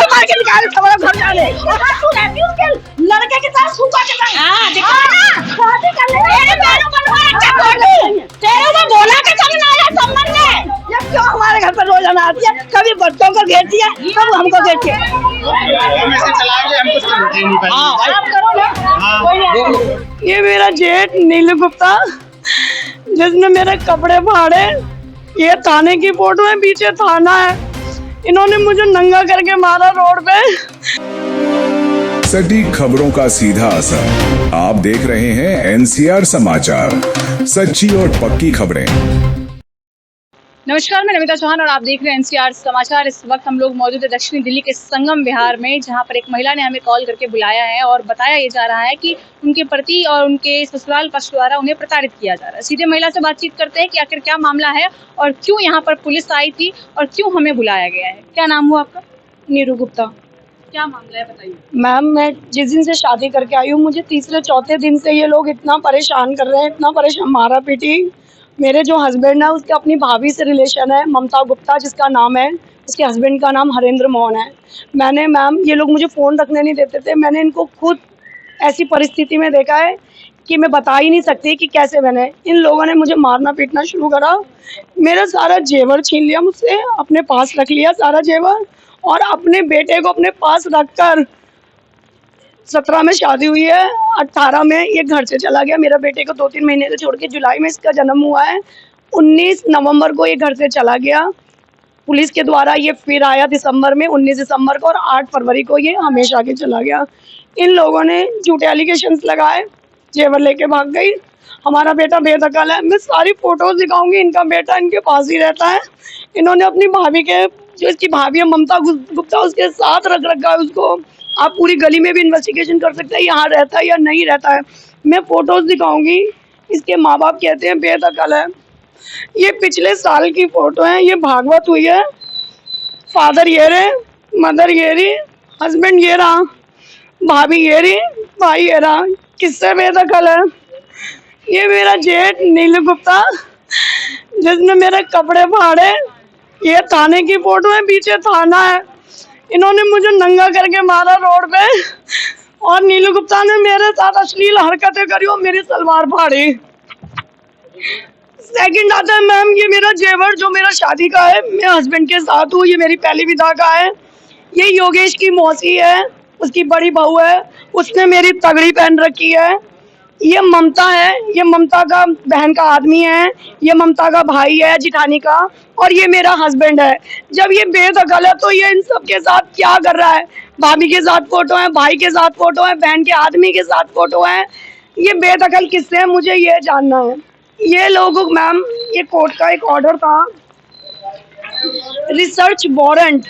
मार के निकाल तुम्हारा घर जाने। तू रहती उसके लड़के के साथ सूखा के साथ। हां देखो ना शादी कर ले। तेरे पैरों पर मार क्या बोली तेरे को बोला कि कब ना आया संबंध में। ये क्यों हमारे घर पर रोजाना आती है, कभी बच्चों को घेरती है कब हमको घेरती है। आप करो ना। ये मेरा जेठ नीलू गुप्ता जिसने मेरे कपड़े फाड़े, ये थाने की फोटो है, पीछे थाना है, इन्होंने मुझे नंगा करके मारा रोड पे। सटीक खबरों का सीधा असर। आप देख रहे हैं एनसीआर समाचार, सच्ची और पक्की खबरें। नमस्कार, मैं नमिता चौहान और आप देख रहे हैं एनसीआर समाचार। इस वक्त हम लोग मौजूद है दक्षिणी दिल्ली के संगम विहार में, जहां पर एक महिला ने हमें कॉल करके बुलाया है और बताया ये जा रहा है कि उनके पति और उनके ससुराल पक्ष द्वारा उन्हें प्रताड़ित किया जा रहा है। सीधे महिला से बातचीत करते हैं कि आखिर क्या मामला है और क्यों यहाँ पर पुलिस आई थी और क्यों हमें बुलाया गया है। क्या नाम हुआ आपका? नीरू गुप्ता। क्या मामला है बताइए। मैम, मैं जिस दिन से शादी करके आई हूँ, मुझे तीसरे चौथे दिन से ये लोग इतना परेशान कर रहे हैं, इतना परेशान, मारा पीटी। मेरे जो हस्बैंड है उसके अपनी भाभी से रिलेशन है, ममता गुप्ता जिसका नाम है, उसके हस्बैंड का नाम हरेंद्र मोहन है। मैंने मैम, ये लोग मुझे फ़ोन रखने नहीं देते थे, मैंने इनको खुद ऐसी परिस्थिति में देखा है कि मैं बता ही नहीं सकती कि कैसे मैंने, इन लोगों ने मुझे मारना पीटना शुरू करा। मेरा सारा जेवर छीन लिया मुझसे, अपने पास रख लिया सारा जेवर, और अपने बेटे को अपने पास रखकर 17 में शादी हुई है, 18 में ये घर से चला गया। मेरा बेटे को 2-3 महीने से छोड़ के, जुलाई में इसका जन्म हुआ है, 19 नवंबर को ये घर से चला गया। पुलिस के द्वारा ये फिर आया दिसंबर में, 19 दिसंबर को, और 8 फरवरी को ये हमेशा के चला गया। इन लोगों ने झूठे एलिगेशंस लगाए, जेवर लेके भाग गई। हमारा बेटा बेदखल है, मैं सारी फोटोज दिखाऊंगी, इनका बेटा इनके पास ही रहता है। इन्होंने अपनी भाभी के, जो इसकी भाभी है ममता गुप्ता, उसके साथ रख रखा है उसको। आप पूरी गली में भी इन्वेस्टिगेशन कर सकते हैं यहाँ रहता है या नहीं रहता है। मैं फोटोज दिखाऊंगी। इसके माँ बाप कहते हैं बेदखल है। ये पिछले साल की फोटो है, ये भागवत हुई है। फादर ये रहे, मदर ये रही, हस्बैंड ये रहा, भाभी ये रही, भाई ये रहा। किससे बेदखल है? ये मेरा जेठ नीलू गुप्ता जिसने मेरे कपड़े फाड़े, ये थाने की फोटो है, पीछे थाना है, इन्होंने मुझे नंगा करके मारा रोड पे, और नीलू गुप्ता ने मेरे साथ अश्लील हरकतें करी और मेरी सलवार फाड़ी। सेकंड आता है मैम, ये मेरा जेवर जो मेरा शादी का है, मैं हस्बैंड के साथ हूँ, ये मेरी पहली विदा का है। ये योगेश की मौसी है, उसकी बड़ी बहू है, उसने मेरी तगड़ी पहन रखी है। ये ममता है, ये ममता का बहन का आदमी है, ये ममता का भाई है जिठानी का, और ये मेरा हस्बैंड है। जब ये बेदखल है तो ये इन सब के साथ क्या कर रहा है? भाभी के साथ फोटो है, भाई के साथ फोटो है, बहन के आदमी के साथ फोटो है। ये बेदखल किससे है, मुझे ये जानना है। ये लोगों, मैम, ये कोर्ट का एक ऑर्डर था, रिसर्च वारंट,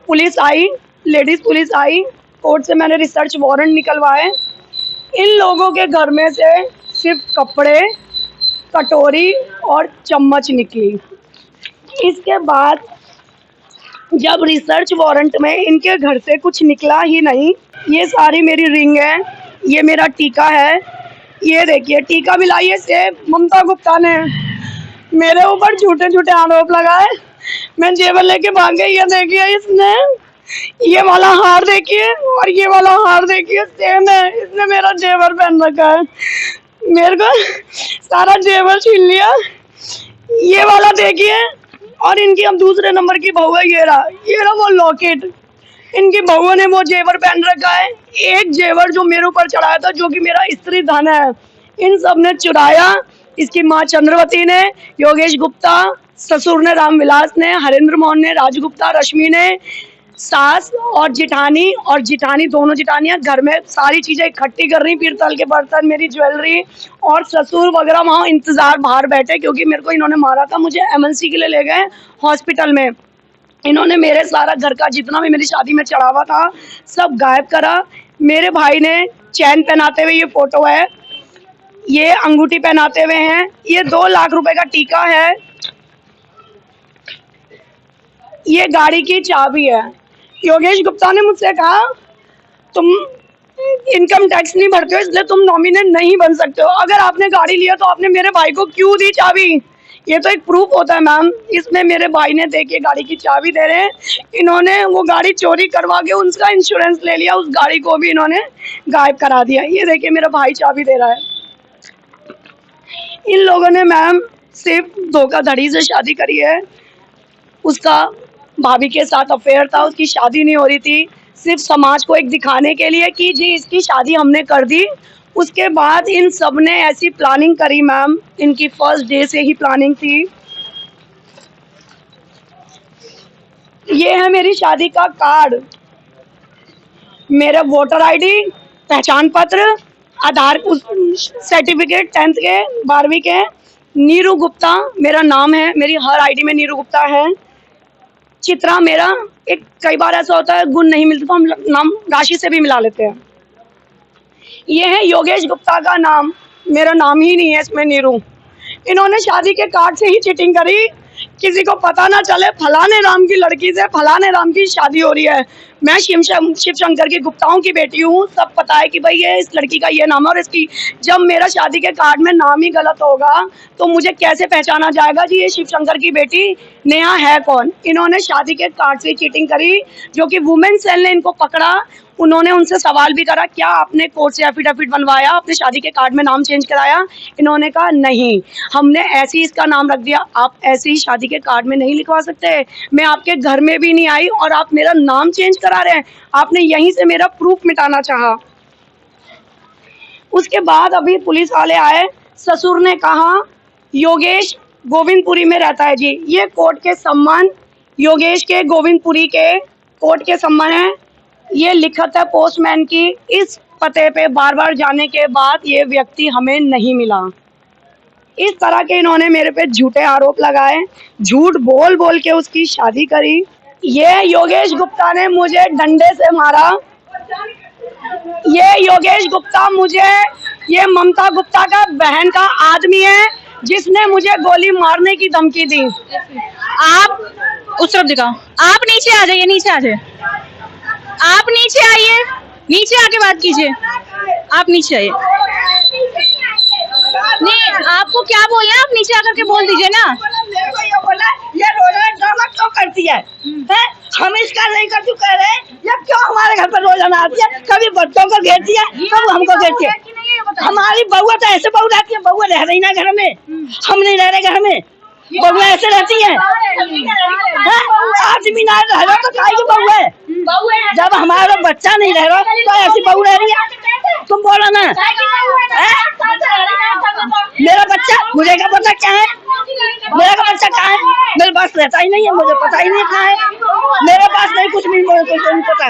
पुलिस आई, लेडीज पुलिस आई, कोर्ट से मैंने रिसर्च वारंट निकलवाए। इन लोगों के घर में से सिर्फ कपड़े, कटोरी और चम्मच निकली। इसके बाद जब रिसर्च वारंट में इनके घर से कुछ निकला ही नहीं, ये सारी मेरी रिंग है, ये मेरा टीका है, ये देखिए टीका भी लाई है से ममता गुप्ता ने मेरे ऊपर झूठे झूठे आरोप लगाए। मैं जेवर लेके भाग गई। ये देखिए, इसने ये वाला हार देखिए और ये वाला हार देखिए, सेम है। इसने मेरा जेवर पहन रखा है, मेरे को सारा जेवर छीन लिया। ये वाला देखिए, और इनकी अब दूसरे नंबर की बहू है, ये रहा वो लॉकेट, इनकी बहू ने वो जेवर पहन रखा है। एक जेवर जो मेरे ऊपर चढ़ाया था, जो कि मेरा स्त्री धन है, इन सब ने चुराया। इसकी माँ चंद्रवती ने, योगेश गुप्ता, ससुर ने रामविलास ने, हरेंद्र मोहन ने, राजगुप्ता, रश्मि ने, सास और जिठानी दोनों जिठानियां घर में सारी चीजें इकट्ठी कर रही, पीतल के बर्तन, मेरी ज्वेलरी, और ससुर वगैरह वहाँ इंतजार बाहर बैठे, क्योंकि मेरे को इन्होंने मारा था। मुझे एमएनसी के लिए ले गए हॉस्पिटल में। इन्होंने मेरे सारा घर का जितना भी मेरी शादी में चढ़ावा था सब गायब करा। मेरे भाई ने चैन पहनाते हुए, ये फोटो है, ये अंगूठी पहनाते हुए हैं, ये 2 लाख रुपए का टीका है, ये गाड़ी की चाबी है। योगेश गुप्ता ने मुझसे कहा, तुम इनकम टैक्स नहीं भरते हो, इसलिए तुम नॉमिनेट नहीं बन सकते हो। अगर आपने गाड़ी लिया तो आपने मेरे भाई को क्यों दी चाबी? ये तो एक प्रूफ होता है मैम। इसमें मेरे भाई ने देखिए गाड़ी की चाबी दे रहे हैं, इन्होंने वो गाड़ी चोरी करवा के उनका इंश्योरेंस ले लिया, उस गाड़ी को भी इन्होंने गायब करा दिया। ये देखिए मेरा भाई चाबी दे रहा है। इन लोगों ने मैम सिर्फ धोखाधड़ी से शादी करी है। उसका भाभी के साथ अफेयर था, उसकी शादी नहीं हो रही थी, सिर्फ समाज को एक दिखाने के लिए कि जी इसकी शादी हमने कर दी। उसके बाद इन सब ने ऐसी प्लानिंग करी मैम, इनकी फर्स्ट डे से ही प्लानिंग थी। ये है मेरी शादी का कार्ड, मेरा वोटर आईडी, पहचान पत्र, आधार सर्टिफिकेट 10th के 12वीं के, नीरू गुप्ता मेरा नाम है, मेरी हर आईडी में नीरू गुप्ता है। चित्रा मेरा, एक कई बार ऐसा होता है गुण नहीं मिलता तो हम नाम राशि से भी मिला लेते हैं। ये है योगेश गुप्ता का नाम, मेरा नाम ही नहीं है इसमें नीरू। इन्होंने शादी के कार्ड से ही चीटिंग करी, किसी को पता ना चले फलाने राम की लड़की से फलाने राम की शादी हो रही है। मैं शिव शंकर की गुप्ताओं की बेटी हूँ, सब पता है कि भाई ये इस लड़की का ये नाम है और इसकी। जब मेरा शादी के कार्ड में नाम ही गलत होगा तो मुझे कैसे पहचाना जाएगा जी ये शिव शंकर की बेटी नेहा है कौन। इन्होंने शादी के कार्ड से चीटिंग करी, जो कि वुमेन सेल ने इनको पकड़ा। उन्होंने उनसे सवाल भी करा, क्या आपने कोर्ट से एफिडेविट बनवाया, अपने शादी के कार्ड में नाम चेंज कराया? इन्होंने कहा नहीं, हमने ऐसे ही इसका नाम रख दिया। आप ऐसे ही शादी के कार्ड में नहीं लिखवा सकते, मैं आपके घर में भी नहीं आई और आप मेरा नाम चेंज करा रहे हैं। आपने यहीं से मेरा प्रूफ मिटाना चाहा। उसके बाद अभी पुलिस वाले आए, ससुर ने कहा योगेश गोविंदपुरी में रहता है जी। ये कोर्ट के सम्मान, योगेश के गोविंदपुरी के कोर्ट के सम्मान है। ये लिखत है पोस्टमैन की। इस पते पे बार बार जाने के बाद ये व्यक्ति हमें नहीं मिला। इस तरह के इन्होंने मेरे पे झूठे आरोप लगाए, झूठ बोल बोल के उसकी शादी करी। ये योगेश गुप्ता ने मुझे डंडे से मारा। ये योगेश गुप्ता मुझे, ये ममता गुप्ता का बहन का आदमी है जिसने मुझे गोली मारने की धमकी दी। आप उस तरफ दिखाओ, आप नीचे आ जाइए, नीचे आ जाइए, आप नीचे आइए, नीचे आके बात कीजिए, आप नीचे आइए। नहीं, आपको क्या बोलना है आप नीचे आकर के बोल दीजिए ना। ये रोजाना ड्रामा क्यों करती है? हम इसका नहीं कर चुके रहे, ये क्यों हमारे घर पर रोजाना आती है? कभी बच्चों को घेरती है, कभी हमको घेरती है। हमारी बउआ तो ऐसे बहू रहती है, बउआ रह रही ना घर में, हम नहीं रह रहे घर में, बउआ ऐसे रहती है। आदमी ना रह रहा तो काहे की बहू है? जब हमारा बच्चा नहीं रह रहा तो ऐसी बहू रह रही है। तुम बोलो ना, मेरा बच्चा, मुझे क्या पता क्या है, मेरा बच्चा कहाँ है? मेरे पास रहता ही नहीं है, मुझे पता ही नहीं कहाँ है। मेरे पास नहीं कुछ भी, मुझे कुछ नहीं पता,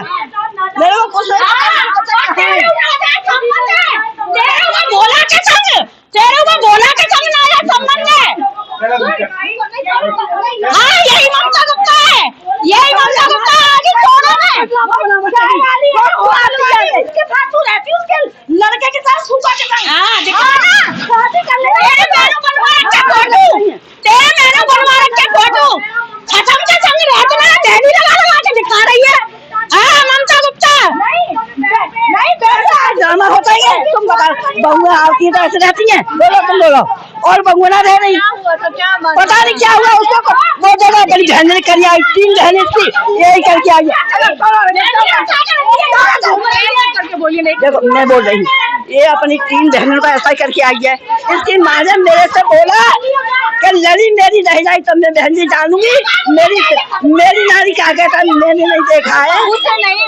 मेरे को कुछ नहीं हाँ यही ममता गुप्ता है, यही ममता गुप्ता है। आगे छोड़ो ना, उसके लड़के के साथ सुबह के साथ फोटो खत्म के संग रहते ना, देहली लगा के दिखा रही है। हाँ ममता गुप्ता नहीं ड्रामा होता ही है। तुम बताओ, बहुआ आपकी तो ऐसे रहती है, बोलो तुम बोलो। और बहुआ ना रह रही, पता नहीं क्या हुआ उसको, वो जगह बड़ी बहन करी आई, 3 बहनें थी, यही करके आई है। देखो मैं बोल रही हूँ, ये अपनी 3 बहनों का ऐसा करके आई है। इसकी माँ ने मेरे से बोला कि लड़ी मेरी रह जाए तब मैं बहन जी जानूंगी, मेरी नारी क्या कहता है, मैंने नहीं देखा है।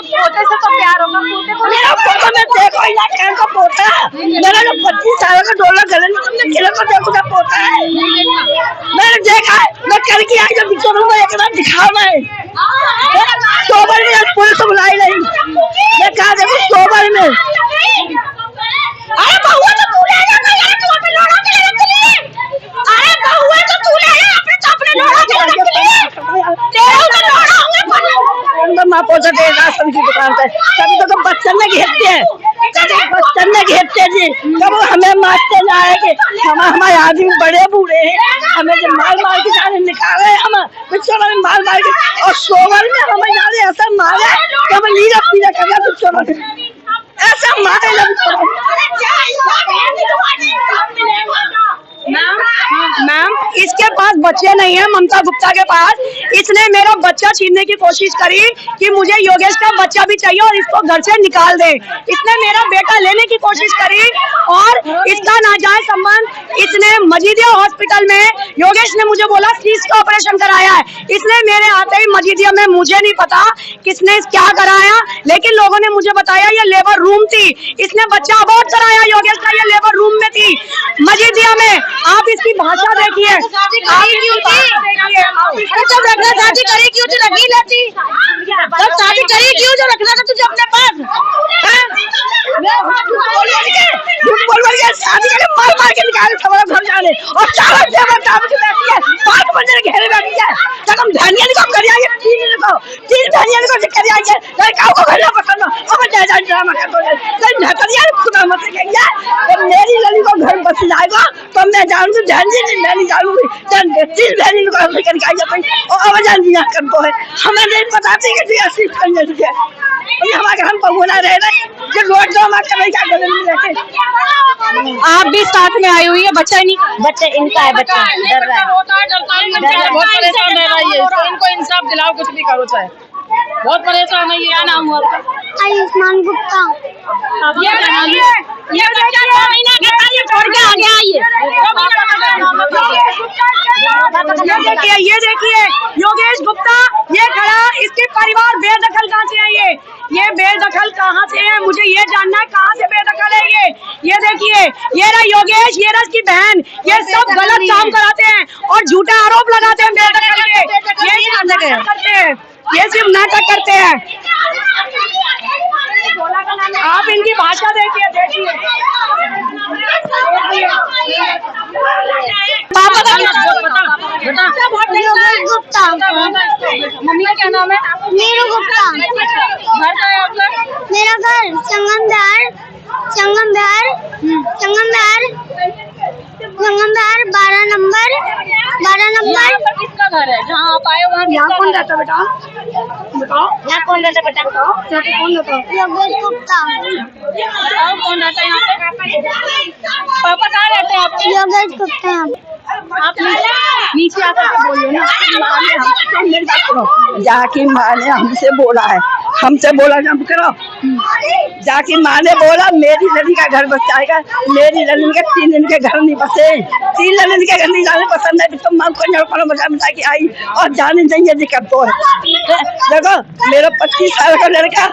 पोते से तो प्यार होगा, मेरा पोता मैं देखो ही ना, क्या का पोता, मेरा जो 25 साल का डोला गले में तुमने खिले को देखो क्या पोता है, मैंने देखा है। मैं करके आई जब बिचौरों में एक बार दिखाओ, मैं सोबर में आज पुलिस बुलाई नहीं, मैं कहा देखो सोबर में। अरे बहुआ तो तू ले जा, मैं तू अपने लोड़ा के रख ले। अरे बहुआ तो तू ले जा, अपने लोड़ा के रख ले, तेरा तो लोड़ा होंगे माँ पोता दे राशन की दुकान पे। कभी तो बच्चन में घेरते हैं, कभी बच्चन में घेरते हैं जी, कभी हमें मारते जाएंगे। हमारे आदमी बड़े बूढ़े हैं, हमें जब मार मार के जाने निकाले, हम बच्चों में मार मार के, और सोवर में हमें जाने ऐसा मारे कि हमें लीला पीला करना बच्चों में ऐसा मारे मैम इसके पास बच्चे नहीं है, ममता गुप्ता के पास। इसने मेरा बच्चा छीनने की कोशिश करी कि मुझे योगेश का बच्चा भी चाहिए और इसको घर से निकाल दे। इसने मेरा बेटा लेने की कोशिश करी और इसका नाजायज संबंध इसने मजीदिया हॉस्पिटल में योगेश ने मुझे बोला सीस का ऑपरेशन कराया है। इसने मेरे आते ही मजीदिया में, मुझे नहीं पता किसने क्या कराया, लेकिन लोगों ने मुझे बताया ये लेबर रूम थी। इसने बच्चा अबॉर्ट कराया योगेश का, ये लेबर रूम में थी मजीदिया में। आप इसकी भाषा देखिए, शादी करी क्यों थी? शादी करी क्यों जो रखना था तुझे अपने पास? शादी करके मार के निकाले हमारा घर जाने और 5 बजे घेरे बैठी है। तक हम धनिया निकाल कर आएंगे, 3 धनिया निकाल कर आएंगे। लड़काओं को घर ना पसंद हो और मैं जायजा ड्रामा कर दो धनिया खुदा मत कहिए। जब मेरी लड़ी को घर बस जाएगा तो मैं जानूंगी धनिया नहीं जानूंगी। 3 धनिया निकाल कर आएंगे और आवाजान दिया कर दो है। हमें नहीं बताते कि तू ऐसी करने लगे हमारे घर पर बोला रहे ना कि रोड ड्रामा करेगा गले में लेके। आप भी साथ में आई हुई है, बच्चा नहीं, बच्चा इनका है, बच्चा डर रहा है, बहुत परेशान रह रही है। इनको इंसाफ दिलाओ, कुछ भी करो चाहे, बहुत परेशान है। क्या नाम हुआ आपका? आयुष्मान गुप्ता। ये बच्चा 2 महीना के पहले छोड़ के आ गया। ये देखिए योगेश गुप्ता ये खड़ा, इसके परिवार बेदखल कहाँ से है? ये बेदखल कहाँ से है? मुझे ये जानना है कहाँ से बेदखल है ये देखिए, ये रहा योगेश, ये रहा इसकी बहन, ये सब गलत काम कराते हैं और झूठे आरोप लगाते हैं बेदखल के। ये नाटक करते हैं, ये सिर्फ नाटक करते हैं। आप इनकी भाषा देखिए, पापा का क्या गुप्ता। मम्मी का क्या नाम है? नीरू गुप्ता। घर का है आपका? मेरा घर संगम बिहार 12 नंबर। यहाँ पर किसका घर है जहाँ आप आए? वहाँ यहाँ कौन रहता है बेटा? बताओ यहाँ कौन रहता बेटा? कौन रहता है? योगेश गुप्ता। और कौन रहता है यहाँ पे? पापा कहाँ रहते हैं आपके? योगेश गुप्ता यहाँ पे। आप नीचे आकर के बोलिए ना। जाकी माँ ने हमसे बोला है, हमसे बोला जब करो। जाकी माँ ने बोला मेरी लड़की का घर बस जाएगा। मेरी लड़की के 3 दिन के घर नहीं बसे, 3 लड़की के घर नहीं जाने पसंद है तो माँ को बता के आई और जाने चाहिए दिक्कत तो है। देखो मेरा 25 साल का लड़का,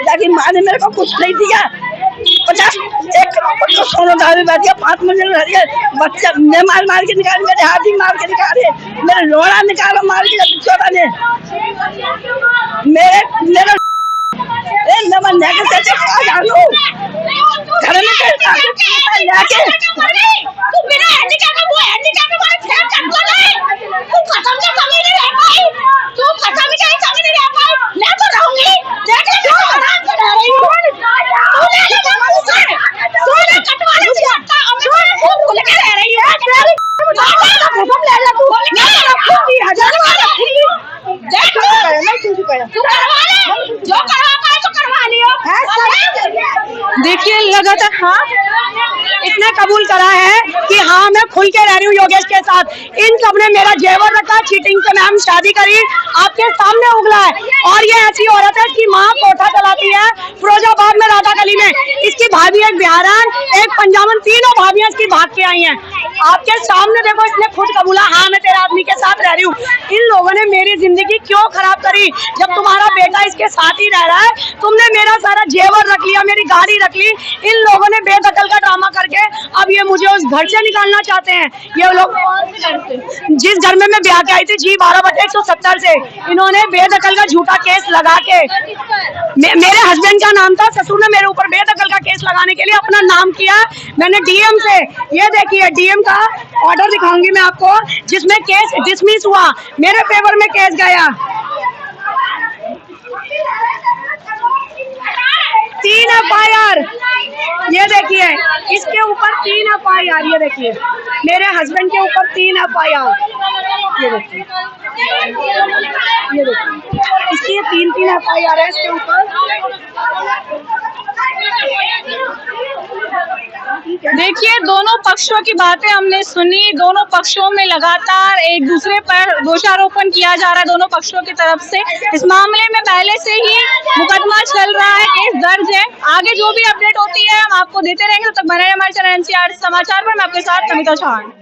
जाकी माँ ने मेरे को कुछ नहीं दिया। 50 1 करोड़ को सोना दावे बैठ गया, 5 मंजिल रह गया। बच्चा मैं मार के निकाल, मेरे हाथी मार के निकाले, मेरे लोड़ा निकाला मार के छोटा ने मेरा जानू घर में देखिए लगातार हाँ इसने कबूल करा है कि हाँ मैं खुल के रह रही हूँ योगेश के साथ। इन सब ने मेरा जेवर रखा, चीटिंग से मैम शादी करी, आपके सामने उगला है। और ये ऐसी औरत है, इसकी माँ कोठा चलाती है फिरोजाबाद में, राधा गली में। इसकी भाभी एक बिहारन, एक पंजाबन, तीनों भाभियां इसकी भाग के आई हैं। आपके सामने देखो, इसने खुद कबूला हाँ मैं तेरे आदमी के साथ रह रही हूँ। इन लोगों ने मेरी जिंदगी क्यों खराब करी? जब तुम्हारा बेटा इसके साथ ही रह रहा है, तुमने मेरा सारा जेवर रख लिया, मेरी गाड़ी रख ली। इन लोगों ने बेदखल का ड्रामा करके अब ये मुझे उस घर से निकालना चाहते हैं। ये लोग जिस घर में मैं ब्याह के आई थी G12/170 से, इन्होंने बेदखल का झूठा केस लगा के मेरे हस्बैंड का नाम था, ससुर ने मेरे ऊपर बेदखल का केस लगाने के लिए अपना नाम किया। मैंने डीएम से, ये देखिए डीएम का ऑर्डर दिखाऊंगी मैं आपको, जिसमें केस डिसमिस हुआ, मेरे फेवर में केस गया। 3 FIR, ये देखिए इसके ऊपर 3 FIR, ये देखिए मेरे हस्बैंड के ऊपर 3 FIR, ये देखिए इसकी 3 FIR है इसके ऊपर। देखिए, दोनों पक्षों की बातें हमने सुनी। दोनों पक्षों में लगातार एक दूसरे पर दोषारोपण किया जा रहा है दोनों पक्षों की तरफ से। इस मामले में पहले से ही मुकदमा चल रहा है, केस दर्ज है। आगे जो भी अपडेट होती है हम आपको देते रहेंगे। तब तक बने रहिए हमारे चैनल एनसीआर समाचार पर। मैं आपके साथ कविता चौहान।